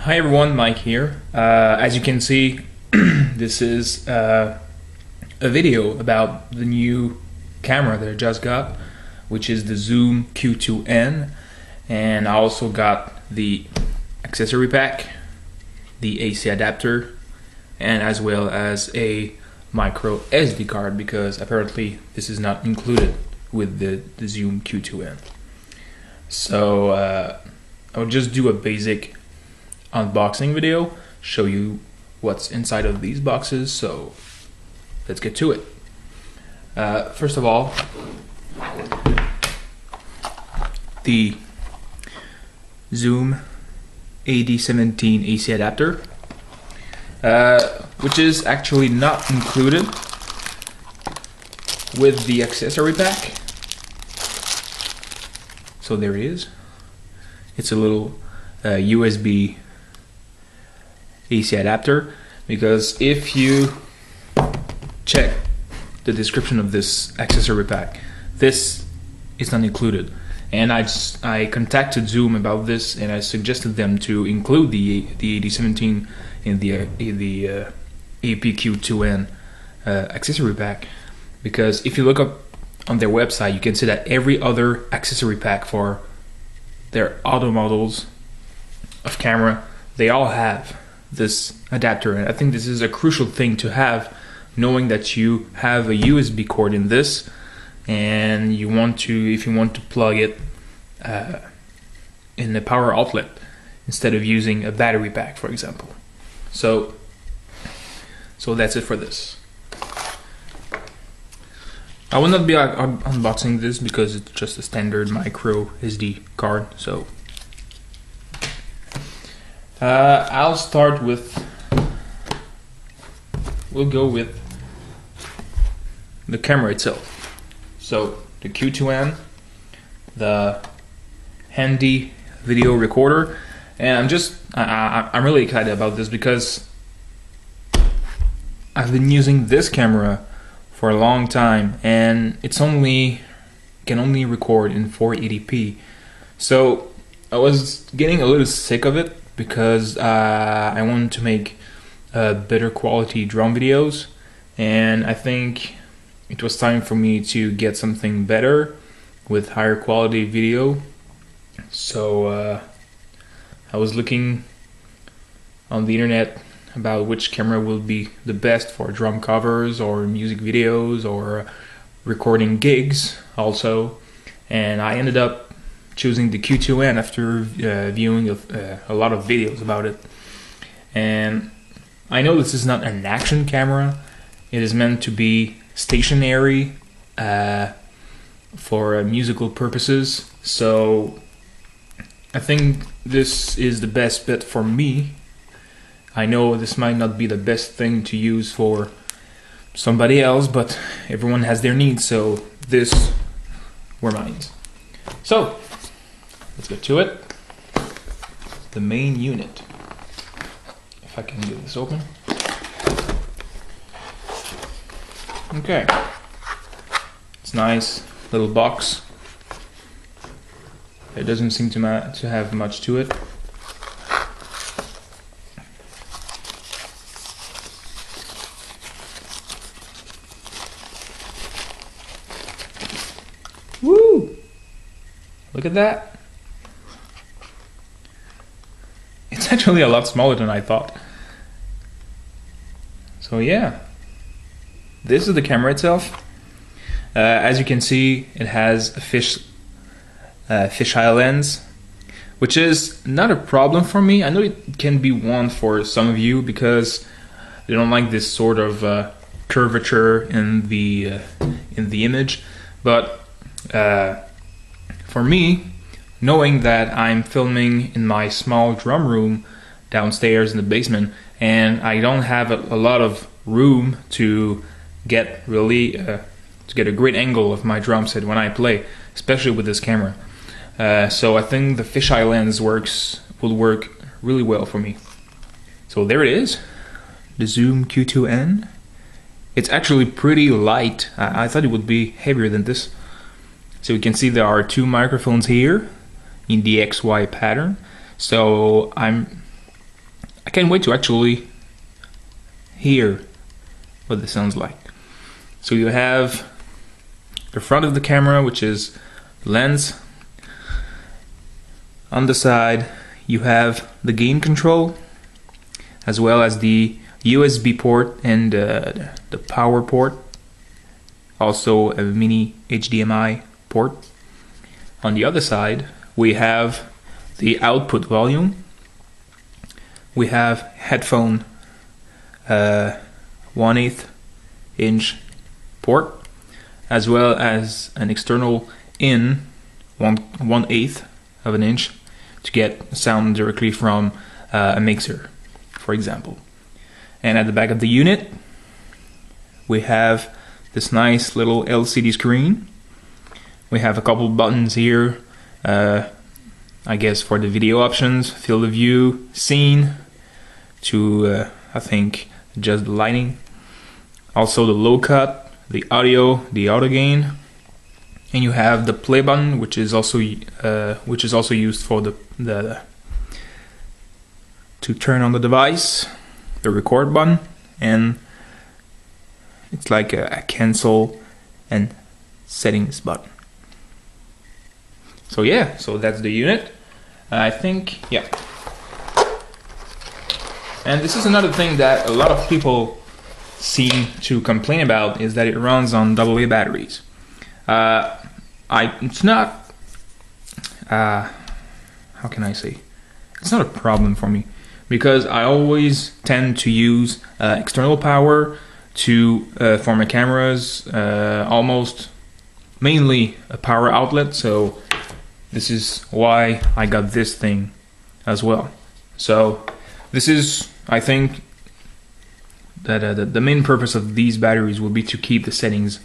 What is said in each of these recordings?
Hi everyone, Mike here. As you can see, this is a video about the new camera that I just got, which is the Zoom Q2n, and I also got the accessory pack, the AC adapter, and as well as a micro SD card, because apparently this is not included with the Zoom Q2n. So I'll just do a basic unboxing video, show you what's inside of these boxes. So let's get to it. First of all, the Zoom AD17 AC adapter, which is actually not included with the accessory pack. So there it is. It's a little USB AC adapter, because if you check the description of this accessory pack, this is not included. And I contacted Zoom about this, and I suggested them to include the AD17 in the APQ2N accessory pack, because if you look up on their website, you can see that every other accessory pack for their auto models of camera, they all have this adapter. And I think this is a crucial thing to have, knowing that you have a USB cord in this, and if you want to plug it in the power outlet instead of using a battery pack, for example. So that's it for this. I will not be unboxing this because it's just a standard micro SD card. So I'll start with, we'll go with the camera itself. So the Q2n, the handy video recorder, and I'm really excited about this because I've been using this camera for a long time, and can only record in 480p. So I was getting a little sick of it, because I wanted to make better quality drone videos, and I think it was time for me to get something better with higher quality video. So I was looking on the internet about which camera will be the best for drum covers or music videos or recording gigs also, and I ended up choosing the Q2n after viewing a lot of videos about it. And I know this is not an action camera, it is meant to be stationary for musical purposes, so I think this is the best bet for me. I know this might not be the best thing to use for somebody else, but everyone has their needs, so this were mine. So let's get to it. The main unit. If I can get this open. Okay. It's nice little box. It doesn't seem to have much to it. Woo! Look at that. It's actually a lot smaller than I thought. So yeah, this is the camera itself. As you can see, it has a fisheye lens, which is not a problem for me. I know it can be one for some of you because they don't like this sort of curvature in the image, but for me, knowing that I'm filming in my small drum room downstairs in the basement, and I don't have a lot of room to get a great angle of my drum set when I play, especially with this camera. So I think the fisheye lens will work really well for me. So there it is, the Zoom Q2n. It's actually pretty light. I thought it would be heavier than this. So you can see there are two microphones here in the XY pattern. So I'm can't wait to actually hear what this sounds like. So you have the front of the camera, which is lens. On the side you have the gain control, as well as the USB port and the power port, also a mini HDMI port. On the other side we have the output volume, we have headphone 1/8 inch port, as well as an external in 1/8 of an inch to get sound directly from a mixer, for example. And at the back of the unit we have this nice little LCD screen. We have a couple buttons here, I guess for the video options, field of view, scene, to I think adjust the lighting. Also the low cut, the audio gain, and you have the play button, which is also used for the to turn on the device, the record button, and it's like a cancel and settings button. So yeah, so that's the unit. I think, yeah. And this is another thing that a lot of people seem to complain about, is that it runs on AA batteries. It's not, how can I say? It's not a problem for me, because I always tend to use external power to for my cameras, almost mainly a power outlet. So this is why I got this thing as well. So this is, I think, that the main purpose of these batteries will be to keep the settings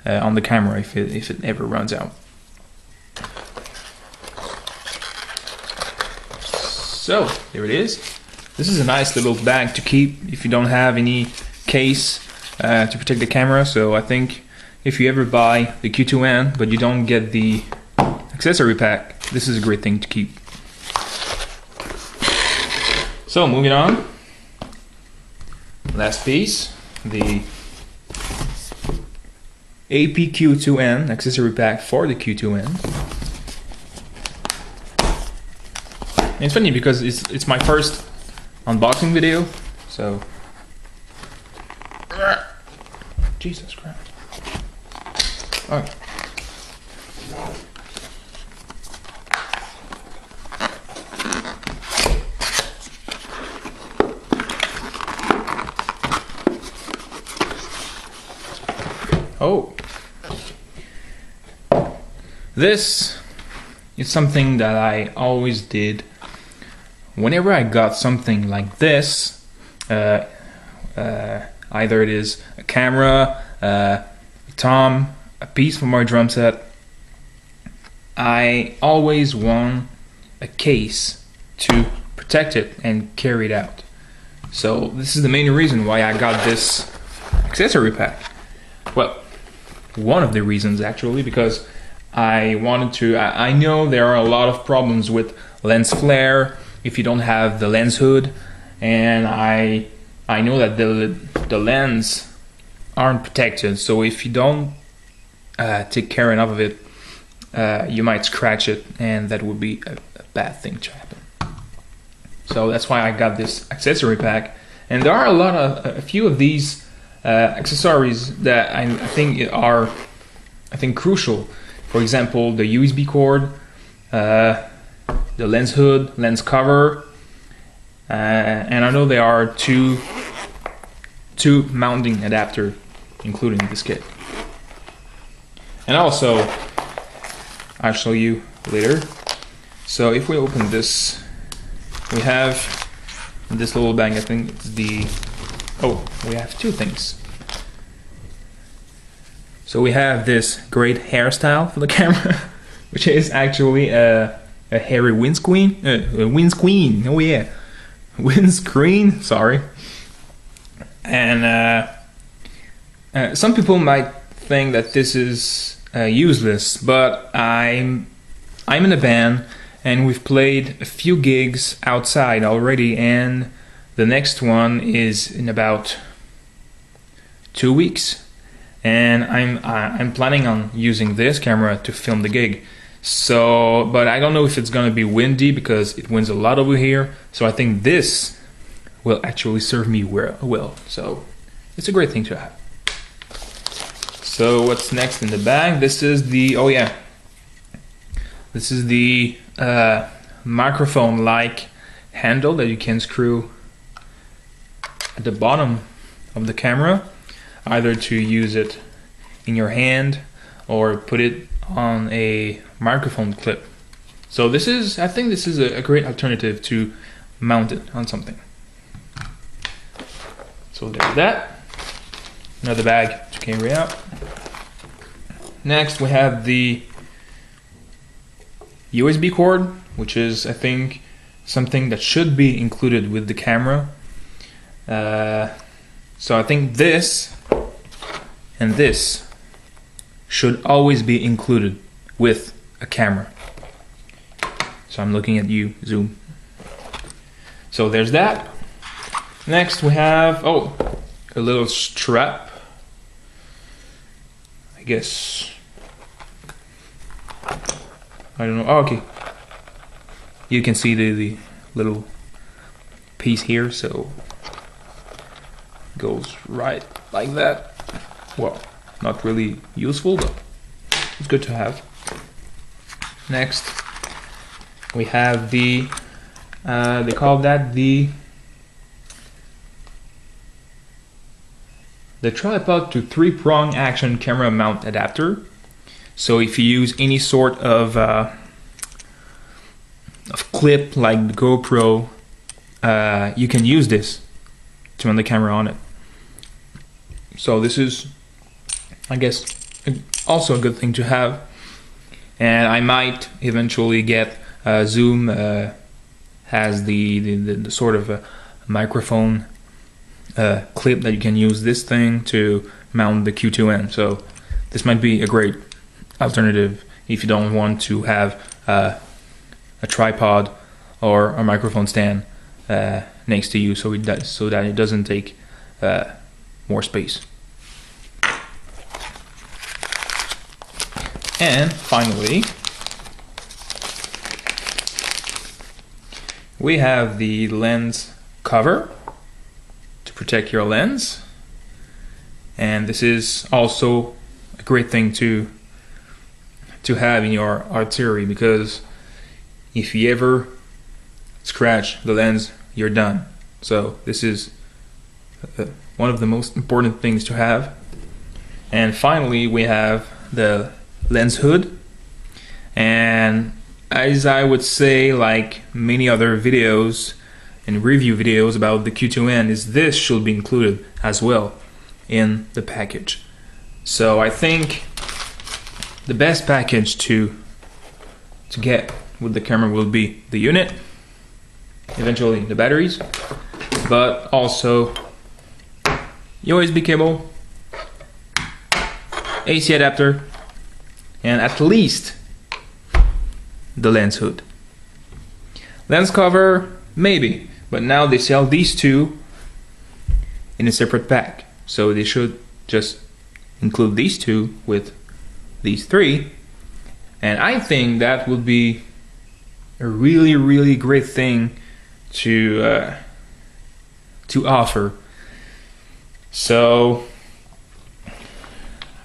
on the camera if it ever runs out. So there it is. This is a nice little bag to keep if you don't have any case to protect the camera. So I think if you ever buy the Q2n but you don't get the accessory pack, this is a great thing to keep. So moving on, last piece, the AP-Q2n accessory pack for the Q2n. And it's funny because it's my first unboxing video, so Jesus Christ. All right. Oh, this is something that I always did. Whenever I got something like this, either it is a camera, a tom, a piece from my drum set, I always want a case to protect it and carry it out. So this is the main reason why I got this accessory pack. Well, one of the reasons actually, because I wanted to, I know there are a lot of problems with lens flare if you don't have the lens hood, and I know that the lens aren't protected, so if you don't take care enough of it, you might scratch it, and that would be a bad thing to happen. So that's why I got this accessory pack, and there are a few of these accessories that I think are crucial. For example, the USB cord, the lens hood, lens cover, and I know there are two mounting adapter included in this kit. And also, I'll show you later. So if we open this, we have this little bag. I think it's the, oh, we have two things. So we have this great hairstyle for the camera, which is actually a hairy windscreen. Oh yeah, windscreen. Sorry. And some people might think that this is useless, but I'm in a band, and we've played a few gigs outside already, and The next one is in about 2 weeks, and I'm planning on using this camera to film the gig. So, but I don't know if it's gonna be windy because it winds a lot over here. So I think this will actually serve me well. So it's a great thing to have. So what's next in the bag? This is the, oh yeah, this is the microphone-like handle that you can screw at the bottom of the camera, either to use it in your hand or put it on a microphone clip. So this is, I think this is a great alternative to mount it on something. So there's that. Another bag to carry out. Next we have the USB cord, which is, I think, something that should be included with the camera. So I think this and this should always be included with a camera. So I'm looking at you, zoom. So there's that. Next we have, oh, a little strap. I guess, I don't know. Oh, okay. You can see the little piece here, so it goes right like that. Well, not really useful, but it's good to have. Next, we have the, they call that the tripod to 3-prong action camera mount adapter. So if you use any sort of clip like the GoPro, you can use this to mount the camera on it. So this is, I guess, also a good thing to have. And I might eventually get Zoom has the sort of a microphone clip that you can use this thing to mount the Q2n. So this might be a great alternative if you don't want to have a tripod or a microphone stand next to you, so that it doesn't take more space. And finally, we have the lens cover to protect your lens, and this is also a great thing to have in your artillery, because if you ever scratch the lens, you're done. So this is one of the most important things to have. And finally, we have the lens hood, and as I would say, like many other videos and review videos about the Q2n, is this should be included as well in the package. So I think the best package to get with the camera will be the unit, eventually the batteries, but also USB cable, AC adapter, and at least the lens hood. Lens cover, maybe, but now they sell these two in a separate pack, so they should just include these two with these three, and I think that would be a really great thing to offer. So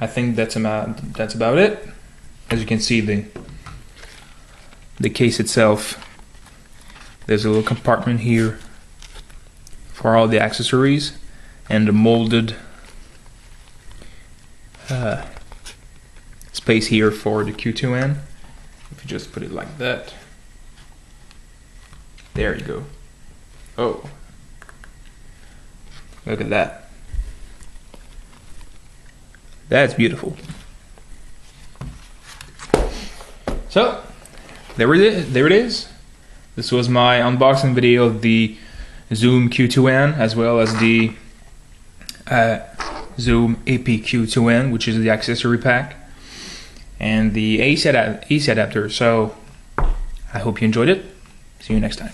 I think that's about it. As you can see, the case itself, there's a little compartment here for all the accessories, and the molded space here for the Q2n. If you just put it like that, there you go. Oh, look at that. That's beautiful. So there it is. This was my unboxing video of the Zoom Q2n, as well as the Zoom AP-Q2n, which is the accessory pack, and the AC adapter. So I hope you enjoyed it. See you next time.